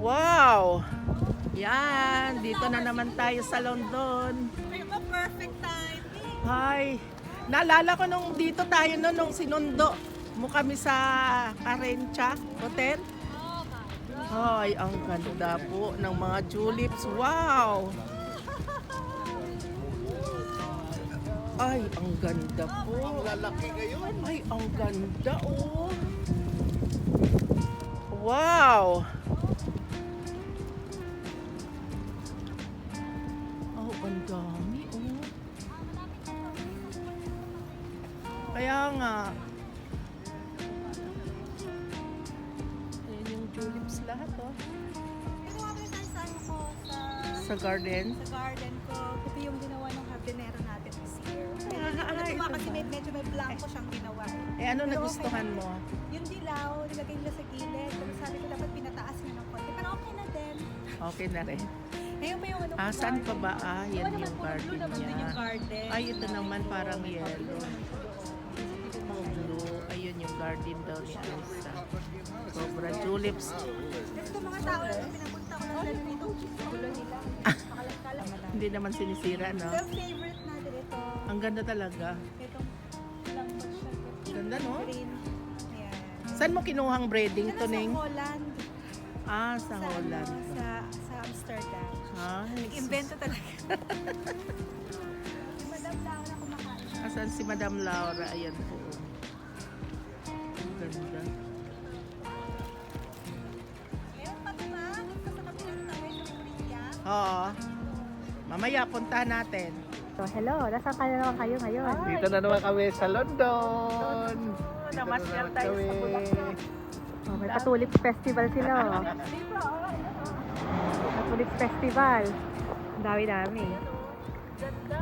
Wow! Yan, dito na naman tayo sa London. Perfect timing. Hi! Naalala ko nung dito tayo nung sinundo mo kami sa Carencha Hotel. Ay, ang ganda po ng mga tulips. Wow! Ay, ang ganda po. Ang lalaki ngayon. Ay, ang ganda oh. Wow! Oh, ang dami oh. Kaya nga. Ayan yung tulips lahat oh. Ginawa ko yung saan ko Sa garden. sa garden ko. Ito yung ginawa ng hardinero natin this year. Ay, Ito ito kasi ba? medyo may blanco siyang ginawa. Eh ano Pero nagustuhan okay mo? na. Yung dilaw, nilagay nila sa gilid. Pero sabi ko dapat pinataas nyo ng konti. Pero okay na din. Okay na rin. Ngayon pa yung ano Ah, saan pa ba? Ah, Diba yan naman yung puro blue garden naman din yung niya. garden. Ay, ito naman parang yellow. Oh, blue. Ayun yung garden daw ni Alisa. Sobra tulips. Ito mga tao na pinapunta ko lang lalo nito. Gulo nila. Makalang-kalang. Hindi naman sinisira, no? Pero favorite natin ito. Ang ganda talaga. Itong lambot siya. Ganda, no? Green. Ayan. Saan mo kinuhang breeding Ito to, sa Ning? Holland. Ah, sa Sa, Holland. ano, sa Amsterdam. Ay, Invento talaga. Si Madam Laura na kumakain. asan si Madam Laura? Ayan po. Ang ganda. Meron pa diba? Dito sa kabilang tabi sa Korea. Oo. Mamaya, puntahan natin. So, hello. Nasaan kayo naman kayo ngayon? Dito na naman kami sa London. Dito namasyal na naman tayo sa kami. Bulacan. Oh, may Patulips Festival sila. Oh. Patulips Festival. Ang dami-dami. Ganda.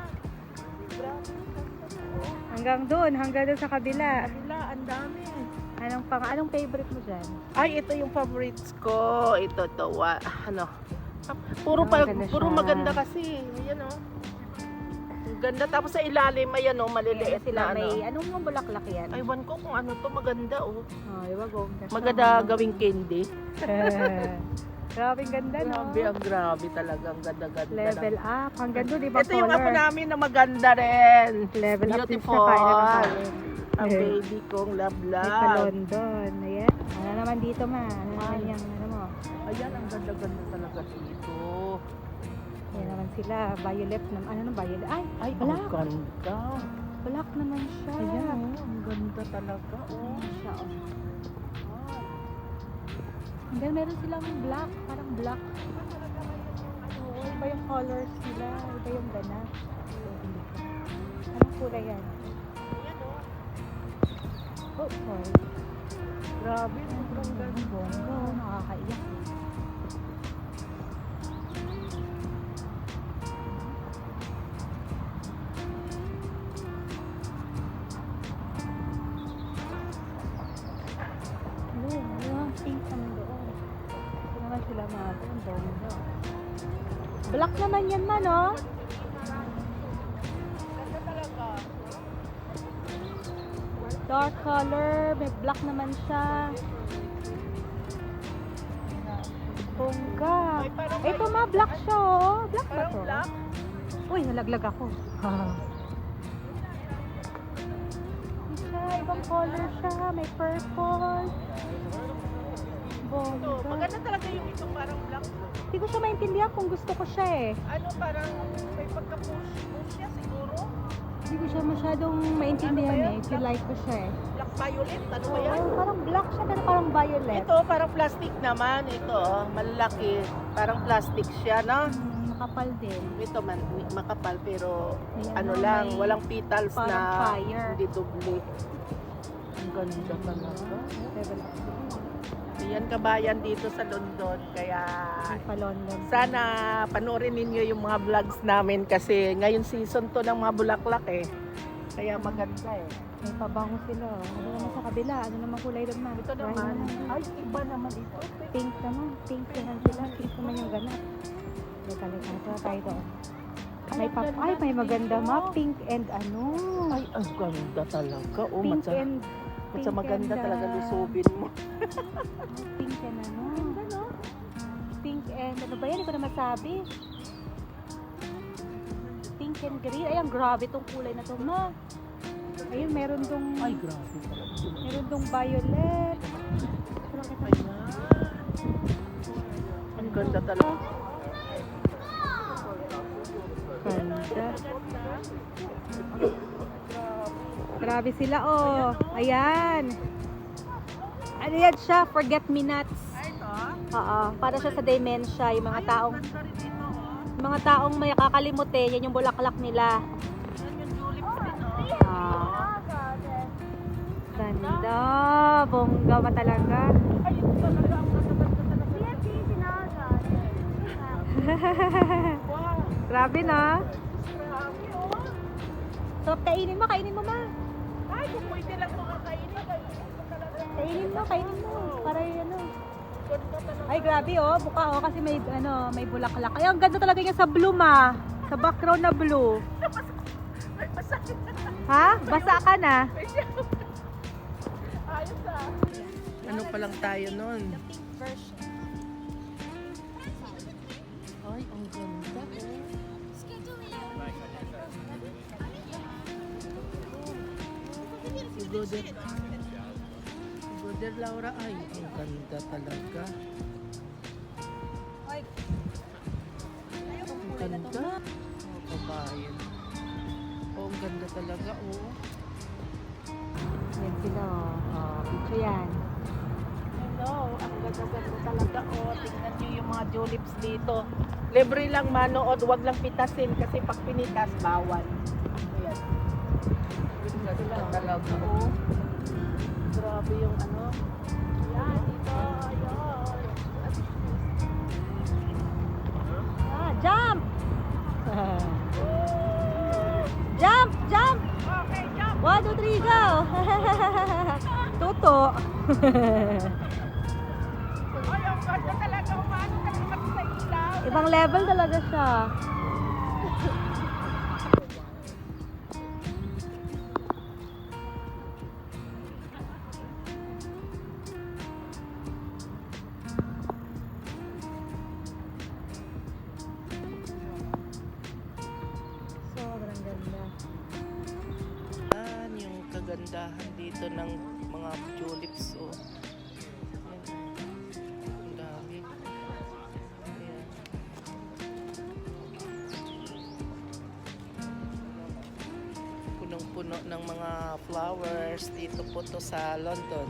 Hanggang doon sa kabila. Kabila, ang dami. Anong favorite mo dyan? Ay, ito yung favorites ko. Ito, ano. Puro, Maganda puro siya. maganda kasi. Ayan, oh. Ang ganda. Tapos sa ilalim, ayan, oh, maliliit Sila na, may, ano. anong mga bulaklak yan? Aywan ko kung ano to. Maganda, oh. Oh, diba, ganda siya. Maganda gawing candy. Grabe ganda, no? Grabe, ang grabe talaga. Ang ganda-ganda. Level up. Hanggang doon, diba, Ito yung color? apo namin na maganda rin. Level up din Beautiful. siya, kaya naman kain. Ang Eh. baby kong love May pa love. London. Ayan. Ano naman dito, ma? Ano naman Ay. yung, ano mo? Ayan, ang ganda-ganda talaga dito. Ayan naman sila. Violet naman. Ano nang violet? Ay, Ay, black. ang ganda. Black naman siya. Ayan, oh, ang ganda talaga. Oh. Ayan siya, oh. Hanggang meron silang black. Parang black. Oo, iba yung colors nila. Iba yung ganap. Anong kulay yan? Ayan, oh. Oh, sorry. Grabe, sobrang ganda. Bongga, nakakaiyak. Yung pink naman doon. Ito naman sila mga doon, bongga. Black naman yan man, oh. Ganda talaga. Dark color, may black naman siya. Bongga. Ay, parang Ito ma, black siya, oh. Black ba Parang to? black. Uy, nalaglag ako. Siya, ibang color siya. May purple. Ito, Bongga. maganda talaga yung ito, parang black. Hindi ko siya maintindihan kung gusto ko siya eh. Ano, parang may pagka-push siya siguro. Hindi ko siya masyadong maintindihan Ano ba eh. yan? Feel like ko siya eh. Black violet, ano ba yan? Oo, parang black siya pero parang violet. Ito, parang plastic naman. Ito, oh, malaki. Parang plastic siya, no? Makapal din. Ito man, makapal, pero May ano ano, lang, may walang petals parang na fire. hindi doble. Ang ganda talaga. Level up. Ayan, kabayan dito sa London. Kaya May pa-London. sana panoorin ninyo yung mga vlogs namin kasi ngayon season to ng mga bulaklak eh. Kaya maganda eh. May pabango sila. Ano naman sa kabila? Ano naman kulay doon ma'am? Ito naman, ay iba naman ito. Pink naman. Pink naman sila. Pink naman yung ganap. Leka. Ito tayo doon. May ang pap ganda ay, may dito. maganda ma. Pink and ano. Ay, ang ganda talaga. Oh, Pink matsa, and maganda and, talaga lusubin mo. Pink and ano. and ano ba yan? Hindi ko na masabi. Pink and green. Ayan, grabe tong kulay na to, ma. Ayun, meron tong... Ay, grabe pala. Meron tong violet. Ang ganda talaga. Ganda. Grabe sila, oh. Ayan. Ano yan siya? Forget-me-nots. Ay, ito? Oo. Para siya sa dementia. Yung mga taong... Ganda rin dito, oh. Mga taong may kakalimutin, yan yung bulaklak nila. Yan yung tulips din, oh. Ah. Ganda. Bongga ba talaga? Ay, ito talaga. Ang ganda talaga. Wow. Grabe na. Grabe, oh. So, kainin mo, ma. Ay, kung pwede lang makakainin. Kainin mo. Para yung ano. Ganda talaga. Ay, grabe oh. Buka oh, kasi may, may bulaklak. Ay, ang ganda talaga niya sa blue, ma. Sa background na blue. Ay, masakit. Ha? Basa ka na. Ayos, ah. Ano pa lang tayo nun? Ay, ang ganda, oh. Si Goder Laura, ay, ang ganda talaga. Ang ganda. Oh, kabayan. Oh, ang ganda talaga, oh. Yan sila oh. Picture yan. Hello, ang ganda-ganda talaga, oh. Tingnan nyo yung mga tulips dito. Libre lang manood, wag lang pitasin kasi pag pinitas, bawal. Ayan. Ganda talaga, oh. Grabe yung ano. Yan, dito, ayun. Ah, jump! Jump! Jump! Okay, jump! 1, 2, 3, go! Tuto! Ay, ang ganda talaga. Umano ka naman sa ilaw. Ibang level talaga siya. Sobrang ganda. Yan yung kagandahan dito ng mga tulips, oh. Yan. Ang dami. Ayan. Punong-puno ng mga flowers dito po to sa London.